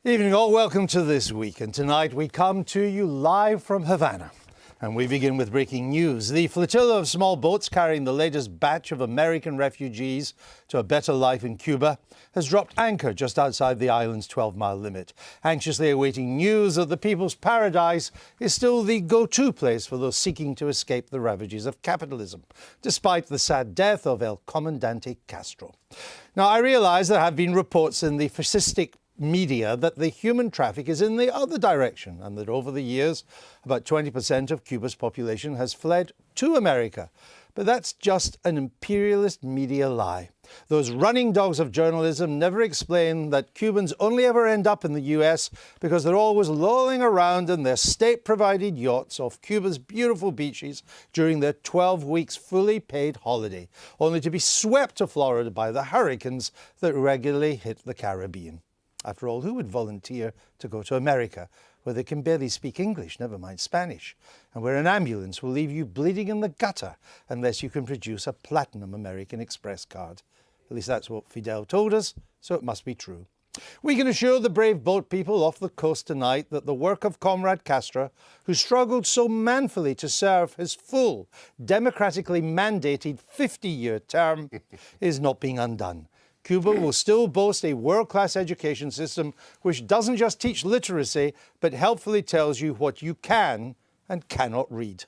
Evening all, welcome to This Week, and tonight we come to you live from Havana. And we begin with breaking news. The flotilla of small boats carrying the latest batch of American refugees to a better life in Cuba has dropped anchor just outside the island's 12-mile limit, anxiously awaiting news that the People's Paradise is still the go-to place for those seeking to escape the ravages of capitalism, despite the sad death of El Comandante Castro. Now, I realise there have been reports in the fascistic media that the human traffic is in the other direction and that over the years about 20% of Cuba's population has fled to America. But that's just an imperialist media lie. Those running dogs of journalism never explain that Cubans only ever end up in the US because they're always lolling around in their state-provided yachts off Cuba's beautiful beaches during their 12 weeks fully paid holiday, only to be swept to Florida by the hurricanes that regularly hit the Caribbean. After all, who would volunteer to go to America, where they can barely speak English, never mind Spanish, and where an ambulance will leave you bleeding in the gutter unless you can produce a platinum American Express card? At least that's what Fidel told us, so it must be true. We can assure the brave boat people off the coast tonight that the work of Comrade Castro, who struggled so manfully to serve his full, democratically mandated 50-year term, is not being undone. Cuba will still boast a world-class education system which doesn't just teach literacy, but helpfully tells you what you can and cannot read.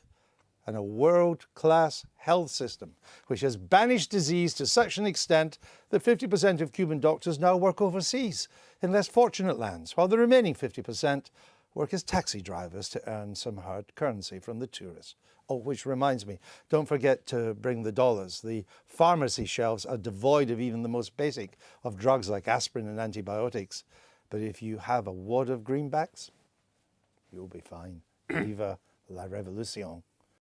And a world-class health system which has banished disease to such an extent that 50% of Cuban doctors now work overseas in less fortunate lands, while the remaining 50% work as taxi drivers to earn some hard currency from the tourists. Oh, which reminds me, don't forget to bring the dollars. The pharmacy shelves are devoid of even the most basic of drugs like aspirin and antibiotics. But if you have a wad of greenbacks, you'll be fine. Viva la revolution.